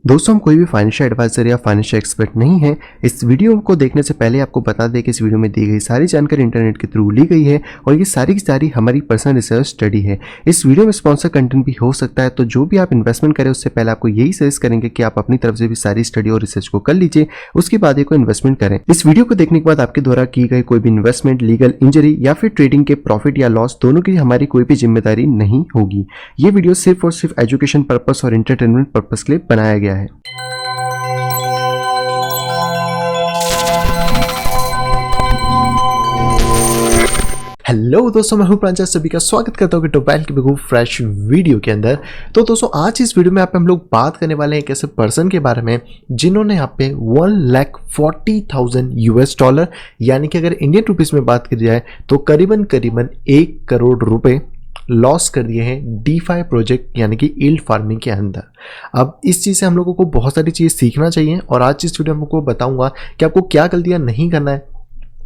दोस्तों हम कोई भी फाइनेंशियल एडवाइजर या फाइनेंशियल एक्सपर्ट नहीं है। इस वीडियो को देखने से पहले आपको बता दें कि इस वीडियो में दी गई सारी जानकारी इंटरनेट के थ्रू ली गई है और ये सारी की सारी हमारी पर्सनल रिसर्च स्टडी है। इस वीडियो में स्पॉन्सर कंटेंट भी हो सकता है, तो जो भी आप इन्वेस्टमेंट करें उससे पहले आपको यही सजेस्ट करेंगे कि आप अपनी तरफ से भी सारी स्टडी और रिसर्च को कर लीजिए, उसके बाद ही कोई इन्वेस्टमेंट करें। इस वीडियो को देखने के बाद आपके द्वारा की गई कोई भी इन्वेस्टमेंट, लीगल इंजरी या फिर ट्रेडिंग के प्रॉफिट या लॉस दोनों की हमारी कोई भी जिम्मेदारी नहीं होगी। ये वीडियो सिर्फ और सिर्फ एजुकेशन पर्पस और एंटरटेनमेंट पर्पस के लिए बनाया गया है। हेलो दोस्तों, मैं हूं प्रांजल, सभी का स्वागत करता हूं टोपैल की बिगू फ्रेश वीडियो के अंदर। तो दोस्तों आज इस वीडियो में हम लोग बात करने वाले हैं एक ऐसे पर्सन के बारे में जिन्होंने यहाँ पे 1,40,000 US डॉलर यानी कि अगर इंडियन रुपीस में बात की जाए तो करीबन 1 करोड़ रुपए लॉस कर दिए हैं डीफाई प्रोजेक्ट यानी कि यील्ड फार्मिंग के अंदर। अब इस चीज़ से हम लोगों को बहुत सारी चीज़ सीखना चाहिए और आज इस वीडियो में आपको बताऊंगा कि आपको क्या गलतियां नहीं करना है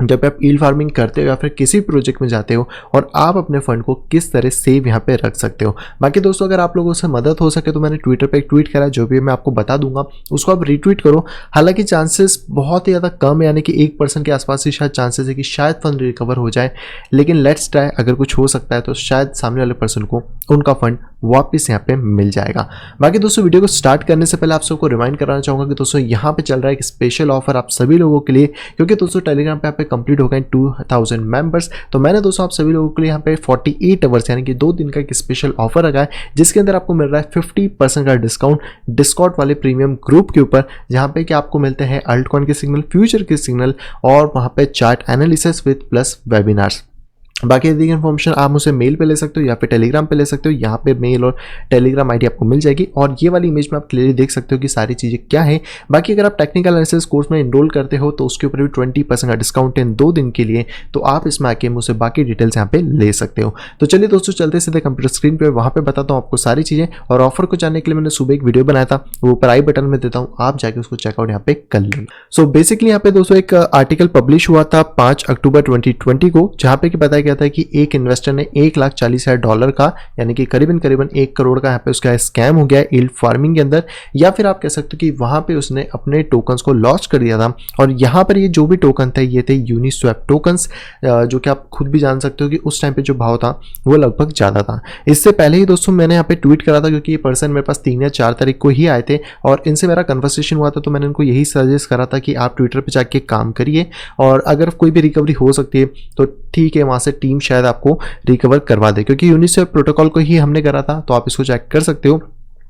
जब आप यील्ड फार्मिंग करते हो या फिर किसी प्रोजेक्ट में जाते हो और आप अपने फंड को किस तरह सेव यहाँ पे रख सकते हो। बाकी दोस्तों अगर आप लोगों से मदद हो सके तो मैंने ट्विटर पे एक ट्वीट करा, जो भी मैं आपको बता दूंगा उसको आप रीट्वीट करो। हालांकि चांसेस बहुत ही ज़्यादा कम है, यानी कि 1% के आसपास ही शायद चांसेस है कि शायद फंड रिकवर हो जाए, लेकिन लेट्स ट्राई। अगर कुछ हो सकता है तो शायद सामने वाले पर्सन को उनका फंड वापस यहाँ पे मिल जाएगा। बाकी दोस्तों वीडियो को स्टार्ट करने से पहले आप सबको रिमाइंड कराना चाहूँगा कि दोस्तों यहाँ पे चल रहा है एक स्पेशल ऑफर आप सभी लोगों के लिए, क्योंकि दोस्तों टेलीग्राम पे यहाँ पे कंप्लीट हो गए 2000 मेंबर्स। तो मैंने दोस्तों आप सभी लोगों के लिए यहाँ पे 48 आवर्स यानी कि 2 दिन का एक स्पेशल ऑफर रखा है, जिसके अंदर आपको मिल रहा है 50% का डिस्काउंट डिस्कॉर्ड वाले प्रीमियम ग्रुप के ऊपर, जहाँ पे कि आपको मिलते हैं अल्टकॉइन के सिग्नल, फ्यूचर के सिग्नल और वहाँ पे chart analysis with plus webinars. बाकी यदि इन्फॉर्मेशन आप मुझसे मेल पे ले सकते हो या फिर टेलीग्राम पे ले सकते हो। यहाँ पे मेल और टेलीग्राम आईडी आपको मिल जाएगी और ये वाली इमेज में आप क्लियरली देख सकते हो कि सारी चीज़ें क्या है। बाकी अगर आप टेक्निकल एनालिसिस कोर्स में इनरोल करते हो तो उसके ऊपर भी 20% का डिस्काउंट है 2 दिन के लिए, तो आप इसमें आके मुझसे बाकी डिटेल्स यहाँ पे ले सकते हो। तो चलिए दोस्तों चलते सीधे कंप्यूटर स्क्रीन पे, वहाँ पे बताता हूँ आपको सारी चीज़ें। और ऑफर को जानने के लिए मैंने सुबह एक वीडियो बनाया था, वो ऊपर आई बटन में देता हूँ, आप जाके उसको चेकआउट यहाँ पे कर लेंगे। सो बेसिकली यहाँ पे दोस्तों एक आर्टिकल पब्लिश हुआ था 5 अक्टूबर 2020 को, जहाँ पे बताया गया था कि एक इन्वेस्टर ने $1,40,000 का यानी कि करीबन 1 करोड़ का यहाँ पे उसका स्कैम हो गया यील्ड फार्मिंग के अंदर, या फिर आप कह सकते हो कि वहां पे उसने अपने टोकन्स को लॉस कर दिया था। और यहाँ पर ये जो भी टोकन थे ये थे यूनिस्वैप टोकन्स, जो कि आप खुद भी जान सकते हो कि उस टाइम पे जो भाव था वो लगभग ज़्यादा था। इससे पहले ही दोस्तों मैंने यहाँ पे ट्वीट करा था, क्योंकि ये पर्सन मेरे पास 3 या 4 तारीख को ही आए थे और इनसे मेरा कन्वर्सेशन हुआ था, तो मैंने उनको यही सजेस्ट करा था कि आप ट्विटर पर जाके काम करिए और अगर कोई भी रिकवरी हो सकती है तो ठीक है, वहाँ से टीम शायद आपको रिकवर करवा दे, क्योंकि यूनिस्वैप प्रोटोकॉल को ही हमने करा था। तो आप इसको चेक कर सकते हो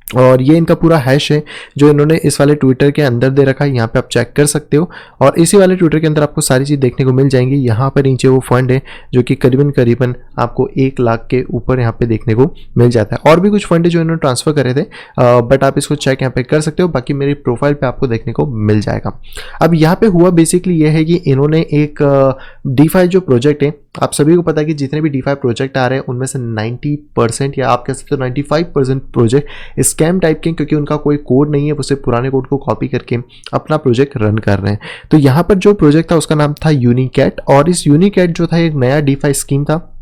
और ये इनका पूरा हैश है जो इन्होंने इस वाले ट्विटर के अंदर दे रखा है, यहाँ पे आप चेक कर सकते हो। और इसी वाले ट्विटर के अंदर आपको सारी चीज़ देखने को मिल जाएंगी। यहाँ पर नीचे वो फंड है जो कि करीबन आपको 1 लाख के ऊपर यहाँ पे देखने को मिल जाता है। और भी कुछ फंड है जो इन्होंने ट्रांसफर करे थे, बट आप इसको चेक यहाँ पे कर सकते हो, बाकी मेरी प्रोफाइल पे आपको देखने को मिल जाएगा। अब यहाँ पे हुआ बेसिकली ये है कि इन्होंने एक डीफाई जो प्रोजेक्ट है, आप सभी को पता है कि जितने भी डीफाई प्रोजेक्ट आ रहे हैं उनमें से 90% या आप कह सकते हो 95% प्रोजेक्ट स्कैम टाइप के, क्योंकि उनका कोई कोड नहीं है, उसे पुराने कोड को कॉपी करके अपना प्रोजेक्ट रन कर रहे हैं। तो यहाँ पर जो प्रोजेक्ट था उसका नाम था यूनिकैट, और इस यूनिकैट जो था एक नया डीफाई स्कीम था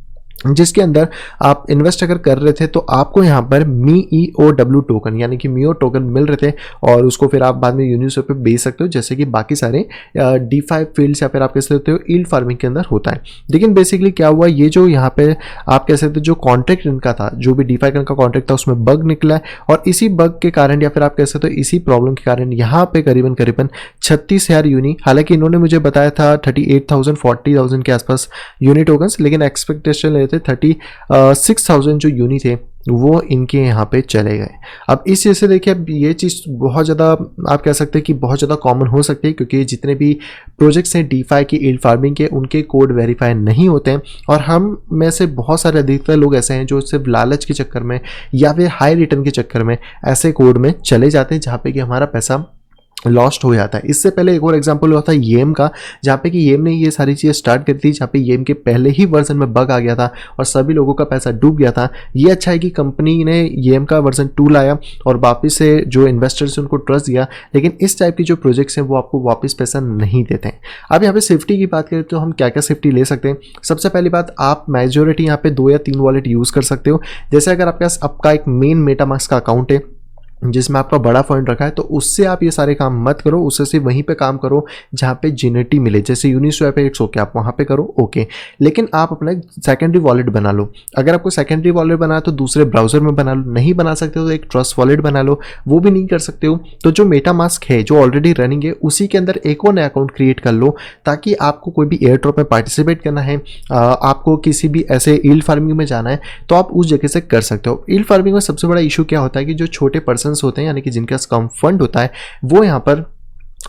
जिसके अंदर आप इन्वेस्ट अगर कर रहे थे तो आपको यहाँ पर MIOW टोकन यानी कि मियो टोकन मिल रहे थे और उसको फिर आप बाद में यूनिस्वैप पे बेच सकते हो, जैसे कि बाकी सारे डीफाई फील्ड्स या फिर आप कह सकते हो यील्ड फार्मिंग के अंदर होता है। लेकिन बेसिकली क्या हुआ, ये जो यहाँ पे आप कह सकते हो जो कॉन्ट्रैक्ट इनका था, जो भी डीफाई का कॉन्ट्रैक्ट था उसमें बग निकला है और इसी बग के कारण या फिर आप कह सकते हो इसी प्रॉब्लम के कारण यहाँ पे करीबन 36,000 यूनी, हालांकि इन्होंने मुझे बताया था 38,000 40,000 के आसपास यूनी टोकन्स, लेकिन एक्सपेक्टेशन थे 36,000 जो यूनी थे वो इनके यहाँ पे चले गए। अब इस चीज़ से देखिए, अब ये चीज़ बहुत ज़्यादा आप कह सकते हैं कि बहुत ज़्यादा कॉमन हो सकती है, क्योंकि जितने भी प्रोजेक्ट्स हैं डीफाई की यील्ड फार्मिंग के उनके कोड वेरीफाई नहीं होते हैं और हम में से बहुत सारे अधिकतर लोग ऐसे हैं जो सिर्फ लालच के चक्कर में या फिर हाई रिटर्न के चक्कर में ऐसे कोड में चले जाते हैं जहाँ पे कि हमारा पैसा लॉस्ट हो जाता है। इससे पहले एक और एग्जांपल हुआ था येम का, जहाँ पे कि येम ने ये सारी चीज़ें स्टार्ट करी थी, जहाँ पे येम के पहले ही वर्जन में बग आ गया था और सभी लोगों का पैसा डूब गया था। ये अच्छा है कि कंपनी ने येम का वर्जन 2 लाया और वापस से जो इन्वेस्टर्स उनको ट्रस्ट दिया, लेकिन इस टाइप की जो प्रोजेक्ट्स हैं वो आपको वापस पैसा नहीं देते हैं। अब यहाँ पे सेफ्टी की बात करें तो हम क्या क्या सेफ्टी ले सकते हैं। सबसे पहली बात, आप मेजोरिटी यहाँ पे 2 या 3 वॉलेट यूज़ कर सकते हो। जैसे अगर आपके पास आपका एक मेन मेटामास्क का अकाउंट है जिसमें आपका बड़ा फंड रखा है, तो उससे आप ये सारे काम मत करो, उससे सिर्फ वहीं पे काम करो जहाँ पे जेनिटी मिले। जैसे यूनिस्वैप है, इट्स ओके, आप वहाँ पे करो, ओके। लेकिन आप अपना एक सेकेंडरी वॉलेट बना लो। अगर आपको सेकेंडरी वॉलेट बना तो दूसरे ब्राउजर में बना लो, नहीं बना सकते हो तो एक ट्रस्ट वॉलेट बना लो, वो भी नहीं कर सकते हो तो जो मेटामास्क है जो ऑलरेडी रनिंग है उसी के अंदर एक और नया अकाउंट क्रिएट कर लो, ताकि आपको कोई भी एयर ड्रॉप में पार्टिसिपेट करना है, आपको किसी भी ऐसे ईल्ड फार्मिंग में जाना है तो आप उस जगह से कर सकते हो। ईल्ड फार्मिंग में सबसे बड़ा इशू क्या होता है कि जो छोटे पर्सन होते हैं, यानी कि जिनके पास कम फंड होता है, वो यहाँ पर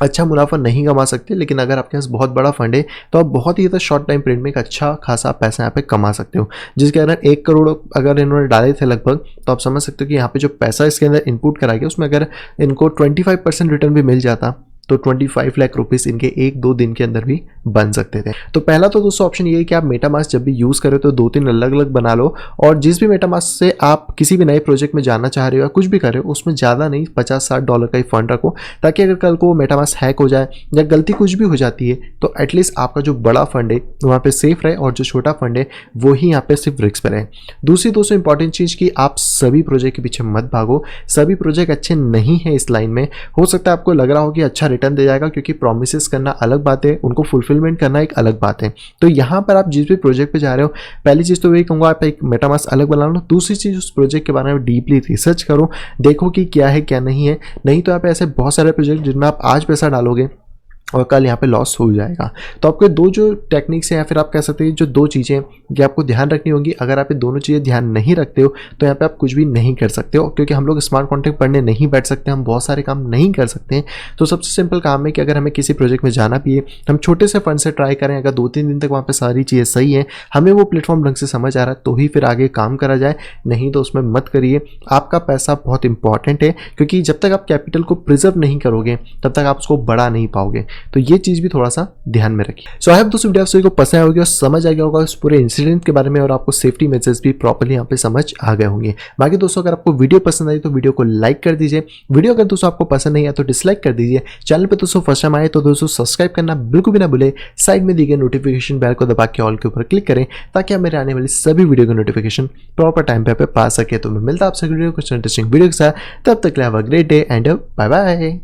अच्छा मुनाफा नहीं कमा सकते। लेकिन अगर आपके पास बहुत बड़ा फंड है तो आप बहुत ही ज़्यादा शॉर्ट टाइम पीरियड में एक अच्छा खासा पैसा यहाँ पे कमा सकते हो। जिसके अंदर 1 करोड़ अगर इन्होंने डाले थे लगभग, तो आप समझ सकते हो कि यहाँ पे जो पैसा इसके अंदर इनपुट करा गया उसमें अगर इनको 25% रिटर्न भी मिल जाता तो 25 लाख रुपीस इनके 1-2 दिन के अंदर भी बन सकते थे। तो पहला तो दोस्तों ऑप्शन ये है कि आप मेटामास्क जब भी यूज़ करें तो 2-3 अलग अलग बना लो, और जिस भी मेटामास्क से आप किसी भी नए प्रोजेक्ट में जाना चाह रहे हो या कुछ भी कर रहे हो उसमें ज़्यादा नहीं $50-60 का ही फंड रखो, ताकि अगर कल को मेटामास्क हैक हो जाए या गलती कुछ भी हो जाती है तो एटलीस्ट आपका जो बड़ा फंड है वहाँ पर सेफ रहे और जो छोटा फंड है वो ही यहाँ पे सिर्फ रिस्क पर रहे। दूसरी दोस्तों इंपॉर्टेंट चीज़ कि आप सभी प्रोजेक्ट के पीछे मत भागो, सभी प्रोजेक्ट अच्छे नहीं है इस लाइन में। हो सकता है आपको लग रहा हो कि अच्छा रिटर्न दे जाएगा, क्योंकि प्रोमिसेस करना अलग बात है, उनको फुलफिलमेंट करना एक अलग बात है। तो यहाँ पर आप जिस भी प्रोजेक्ट पे जा रहे हो, पहली चीज़ तो वही कहूँगा आप एक मेटामास्क अलग बना लो। दूसरी चीज़ उस प्रोजेक्ट के बारे में डीपली रिसर्च करो, देखो कि क्या है क्या नहीं है। नहीं तो यहाँ पे ऐसे बहुत सारे प्रोजेक्ट जिनमें आप आज पैसा डालोगे और कल यहाँ पे लॉस हो जाएगा। तो आपके दो जो टेक्निक्स हैं या फिर आप कह सकते हैं जो दो चीज़ें ये आपको ध्यान रखनी होगी। अगर आप ये दोनों चीज़ें ध्यान नहीं रखते हो तो यहाँ पे आप कुछ भी नहीं कर सकते हो, क्योंकि हम लोग स्मार्ट कॉन्ट्रैक्ट पढ़ने नहीं बैठ सकते, हम बहुत सारे काम नहीं कर सकते हैं। तो सबसे सिंपल काम है कि अगर हमें किसी प्रोजेक्ट में जाना भी है, हम छोटे से फंड से ट्राई करें। अगर 2-3 दिन तक वहाँ पर सारी चीज़ें सही है, हमें वो प्लेटफॉर्म ढंग से समझ आ रहा है, तो ही फिर आगे काम करा जाए, नहीं तो उसमें मत करिए। आपका पैसा बहुत इंपॉर्टेंट है, क्योंकि जब तक आप कैपिटल को प्रिजर्व नहीं करोगे तब तक आप उसको बढ़ा नहीं पाओगे। तो ये चीज़ भी थोड़ा सा ध्यान में रखिए। सो आई होप दोस्तों वीडियो आप सभी को पसंद आएगी और समझ आ गया होगा उस पूरे इंसिडेंट के बारे में, और आपको सेफ्टी मेजर्स भी प्रॉपर्ली यहाँ पे समझ आ गए होंगे। बाकी दोस्तों अगर आपको वीडियो पसंद आई तो वीडियो को लाइक कर दीजिए। वीडियो अगर दोस्तों आपको पसंद नहीं आया तो डिसलाइक कर दीजिए। चैनल पे दोस्तों फर्स्ट टाइम आए तो दोस्तों सब्सक्राइब करना बिल्कुल भी ना भूले। साइड में दी गई नोटिफिकेशन बेल को दबा के ऑल के ऊपर क्लिक करें, ताकि आप मेरे आने वाली सभी वीडियो की नोटिफिकेशन प्रॉपर टाइम पे पा सके। तो मैं मिलता आपसे वीडियो कुछ इंटरेस्टिंग वीडियो के साथ, तब तक have a great day and bye bye.